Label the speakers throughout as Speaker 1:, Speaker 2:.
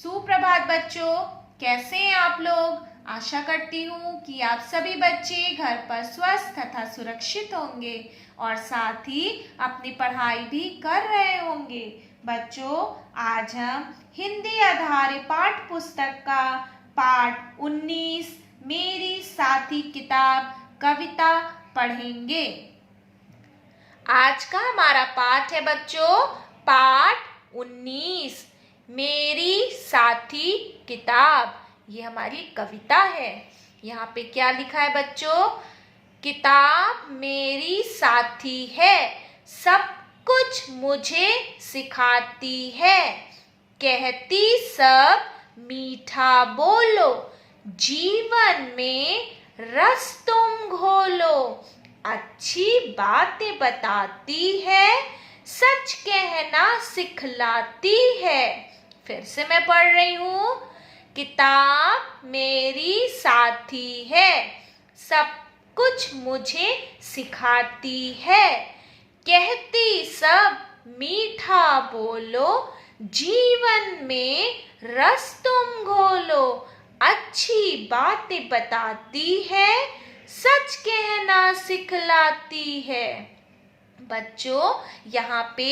Speaker 1: सुप्रभात बच्चों, कैसे हैं आप लोग। आशा करती हूँ कि आप सभी बच्चे घर पर स्वस्थ तथा सुरक्षित होंगे और साथ ही अपनी पढ़ाई भी कर रहे होंगे। बच्चों, आज हम हिंदी आधारित पाठ्य पुस्तक का पाठ 19 मेरी साथी किताब कविता पढ़ेंगे। आज का हमारा पाठ है बच्चों पाठ 19 मेरी साथी किताब। ये हमारी कविता है। यहाँ पे क्या लिखा है बच्चों? किताब मेरी साथी है, सब कुछ मुझे सिखाती है। कहती सब मीठा बोलो, जीवन में रस तुम घोलो। अच्छी बातें बताती है, सच कहना सिखलाती है। फिर से मैं पढ़ रही हूँ। किताब मेरी साथी है, सब कुछ मुझे सिखाती है। कहती सब मीठा बोलो, जीवन में रस तुम घोलो। अच्छी बातें बताती है, सच कहना सिखलाती है। बच्चों, यहाँ पे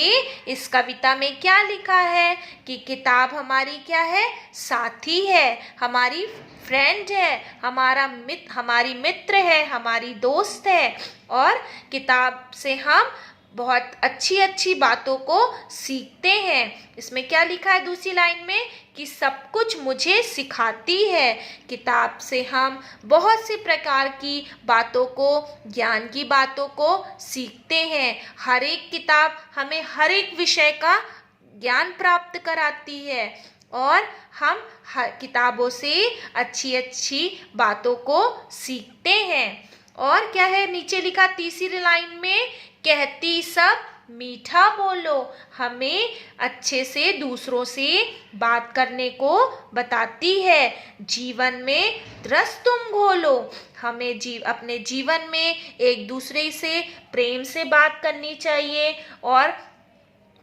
Speaker 1: इस कविता में क्या लिखा है कि किताब हमारी क्या है? साथी है, हमारी फ्रेंड है, हमारी मित्र है, हमारी दोस्त है। और किताब से हम बहुत अच्छी अच्छी बातों को सीखते हैं। इसमें क्या लिखा है दूसरी लाइन में कि सब कुछ मुझे सिखाती है। किताब से हम बहुत सी प्रकार की बातों को, ज्ञान की बातों को सीखते हैं। हर एक किताब हमें हर एक विषय का ज्ञान प्राप्त कराती है और हम किताबों से अच्छी अच्छी बातों को सीखते हैं। और क्या है नीचे लिखा तीसरी लाइन में? कहती सब मीठा बोलो, हमें अच्छे से दूसरों से बात करने को बताती है। जीवन में रस तुम घोलो, हमें अपने जीवन में एक दूसरे से प्रेम से बात करनी चाहिए और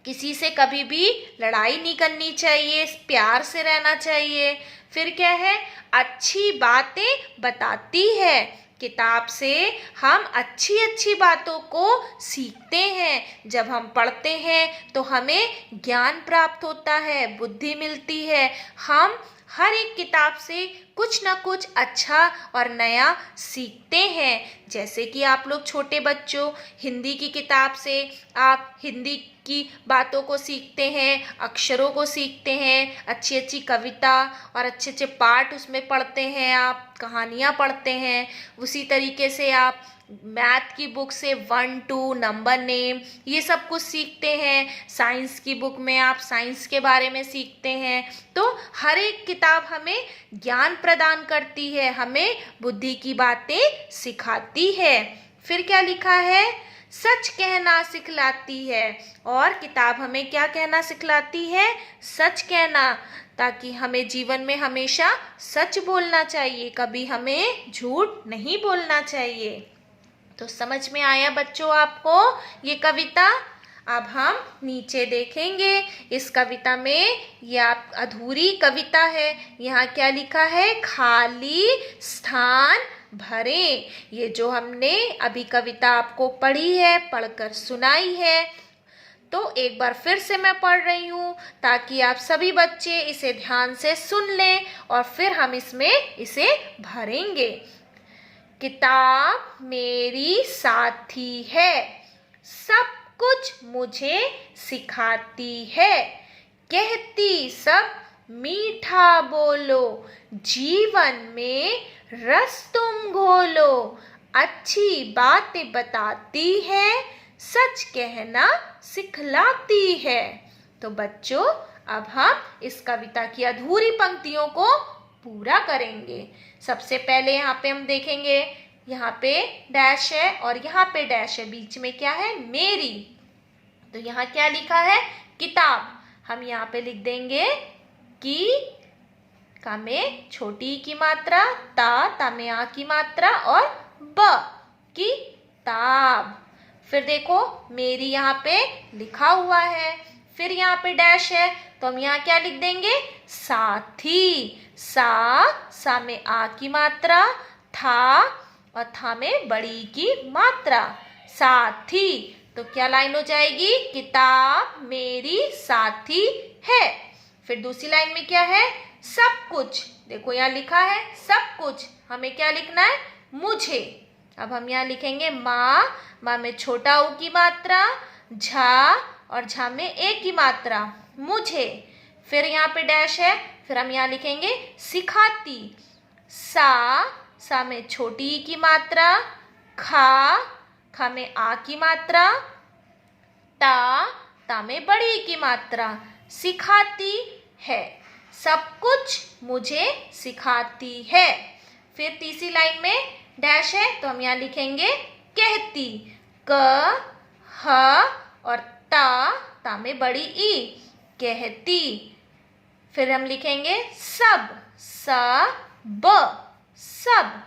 Speaker 1: किसी से कभी भी लड़ाई नहीं करनी चाहिए, प्यार से रहना चाहिए। फिर क्या है? अच्छी बातें बताती है। किताब से हम अच्छी अच्छी बातों को सीखते हैं। जब हम पढ़ते हैं तो हमें ज्ञान प्राप्त होता है, बुद्धि मिलती है। हम हर एक किताब से कुछ ना कुछ अच्छा और नया सीखते हैं। जैसे कि आप लोग छोटे बच्चों, हिंदी की किताब से आप हिंदी की बातों को सीखते हैं, अक्षरों को सीखते हैं, अच्छी अच्छी कविता और अच्छे अच्छे पाठ उसमें पढ़ते हैं, आप कहानियाँ पढ़ते हैं। उसी तरीके से आप मैथ की बुक से 1 2 नंबर नेम ये सब कुछ सीखते हैं। साइंस की बुक में आप साइंस के बारे में सीखते हैं। तो हर एक किताब हमें ज्ञान प्रदान करती है, हमें बुद्धि की बातें सिखाती है। फिर क्या लिखा है? सच कहना सिखलाती है। और किताब हमें क्या कहना सिखलाती है? सच कहना, ताकि हमें जीवन में हमेशा सच बोलना चाहिए, कभी हमें झूठ नहीं बोलना चाहिए। तो समझ में आया बच्चों आपको ये कविता? अब हम नीचे देखेंगे इस कविता में, ये आप अधूरी कविता है। यहाँ क्या लिखा है? खाली स्थान भरें। ये जो हमने अभी कविता आपको पढ़ी है, पढ़कर सुनाई है, तो एक बार फिर से मैं पढ़ रही हूँ ताकि आप सभी बच्चे इसे ध्यान से सुन लें और फिर हम इसमें इसे भरेंगे। किताब मेरी साथी है, सब कुछ मुझे सिखाती है। कहती सब मीठा बोलो, जीवन में रस तुम घोलो। अच्छी बातें बताती है, सच कहना सिखलाती है। तो बच्चों, अब हम इस कविता की अधूरी पंक्तियों को पूरा करेंगे। सबसे पहले यहाँ पे हम देखेंगे, यहाँ पे डैश है और यहाँ पे डैश है, बीच में क्या है? मेरी। तो यहाँ क्या लिखा है? किताब। हम यहाँ पे लिख देंगे कि का में छोटी की मात्रा, ता में आ की मात्रा और ब किताब। फिर देखो मेरी यहाँ पे लिखा हुआ है, फिर यहाँ पे डैश है तो हम यहाँ क्या लिख देंगे? साथी। सा में आ की मात्रा, था और था में बड़ी की मात्रा, साथी। तो क्या लाइन हो जाएगी? किताब मेरी साथी है। फिर दूसरी लाइन में क्या है? सब कुछ। देखो यहाँ लिखा है सब कुछ, हमें क्या लिखना है? मुझे। अब हम यहाँ लिखेंगे माँ में छोटा ऊ की मात्रा, झा और झा में ए की मात्रा, मुझे। फिर यहाँ पे डैश है, फिर हम यहाँ लिखेंगे सिखाती। सा में छोटी ई की मात्रा, खा में आ की मात्रा, ता में बड़ी ई की मात्रा, सिखाती है। सब कुछ मुझे सिखाती है। फिर तीसरी लाइन में डैश है, तो हम यहाँ लिखेंगे कहती। क, ह और ता में बड़ी ई, कहती। फिर हम लिखेंगे सब, सब।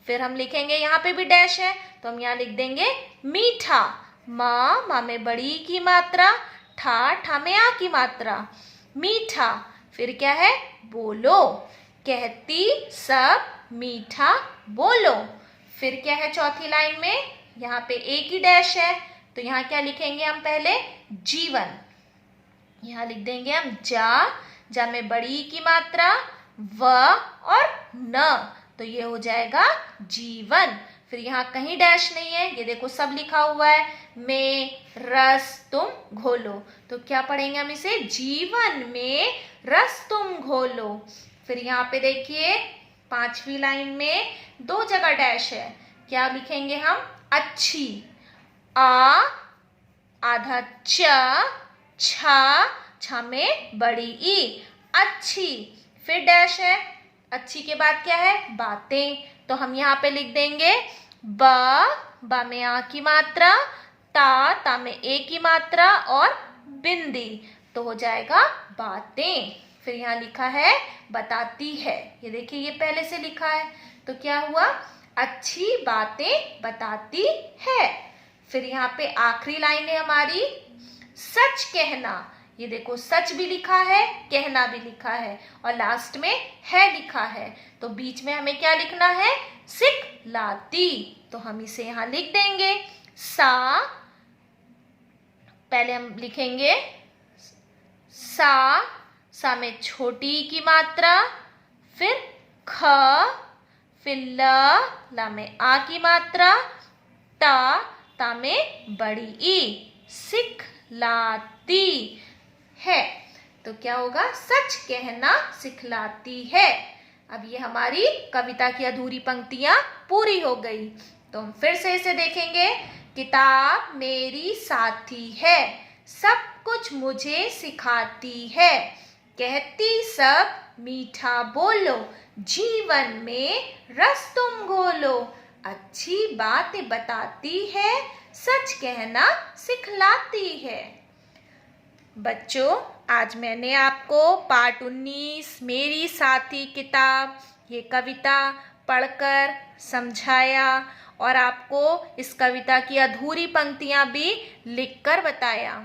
Speaker 1: फिर हम लिखेंगे, यहाँ पे भी डैश है, तो हम यहाँ लिख देंगे मीठा। माँ में बड़ी ई की मात्रा, ठा में आ की मात्रा, मीठा। फिर क्या है? बोलो। कहती सब मीठा बोलो। फिर क्या है चौथी लाइन में? यहाँ पे ए की डैश है, तो यहाँ क्या लिखेंगे हम? पहले जीवन। यहाँ लिख देंगे हम जा में बड़ी की मात्रा, व और न, तो ये हो जाएगा जीवन। फिर यहाँ कहीं डैश नहीं है, ये देखो सब लिखा हुआ है, में रस तुम घोलो। तो क्या पढ़ेंगे हम इसे? जीवन में रस तुम घोलो। फिर यहाँ पे देखिए पांचवी लाइन में दो जगह डैश है, क्या लिखेंगे हम? अच्छी। आधा छा में बड़ी ई, अच्छी। फिर डैश है, अच्छी के बाद क्या है? बातें। तो हम यहाँ पे लिख देंगे बा में आ की मात्रा, ता में ए की मात्रा और बिंदी, तो हो जाएगा बातें। फिर यहाँ लिखा है बताती है, ये देखिए ये पहले से लिखा है, तो क्या हुआ? अच्छी बातें बताती है। फिर यहाँ पे आखिरी लाइन है हमारी, सच कहना। ये देखो सच भी लिखा है, कहना भी लिखा है और लास्ट में है लिखा है, तो बीच में हमें क्या लिखना है? सिखलाती। तो हम इसे यहाँ लिख देंगे पहले हम लिखेंगे सा में छोटी की मात्रा, फिर फिर ला में आ की मात्रा, ता में बड़ी ई, सिखलाती है। तो क्या होगा? सच कहना सिखलाती है। अब ये हमारी कविता की अधूरी पंक्तियां पूरी हो गई। तो हम फिर से इसे देखेंगे। किताब मेरी साथी है, सब कुछ मुझे सिखाती है, कहती सब मीठा बोलो, जीवन में रस तुम घोलो, अच्छी बातें बताती है, सच कहना सिखलाती है। बच्चों, आज मैंने आपको पाठ 19 मेरी साथी किताब ये कविता पढ़कर समझाया और आपको इस कविता की अधूरी पंक्तियां भी लिखकर बताया।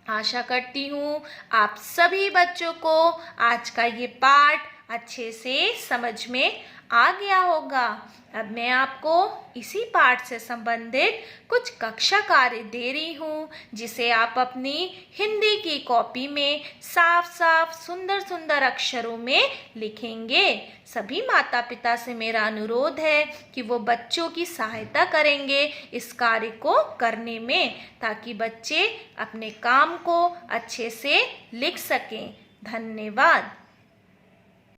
Speaker 1: आशा करती हूँ आप सभी बच्चों को आज का ये पाठ अच्छे से समझ में आ गया होगा। अब मैं आपको इसी पाठ से संबंधित कुछ कक्षा कार्य दे रही हूँ, जिसे आप अपनी हिंदी की कॉपी में साफ साफ सुंदर सुंदर अक्षरों में लिखेंगे। सभी माता पिता से मेरा अनुरोध है कि वो बच्चों की सहायता करेंगे इस कार्य को करने में, ताकि बच्चे अपने काम को अच्छे से लिख सकें। धन्यवाद।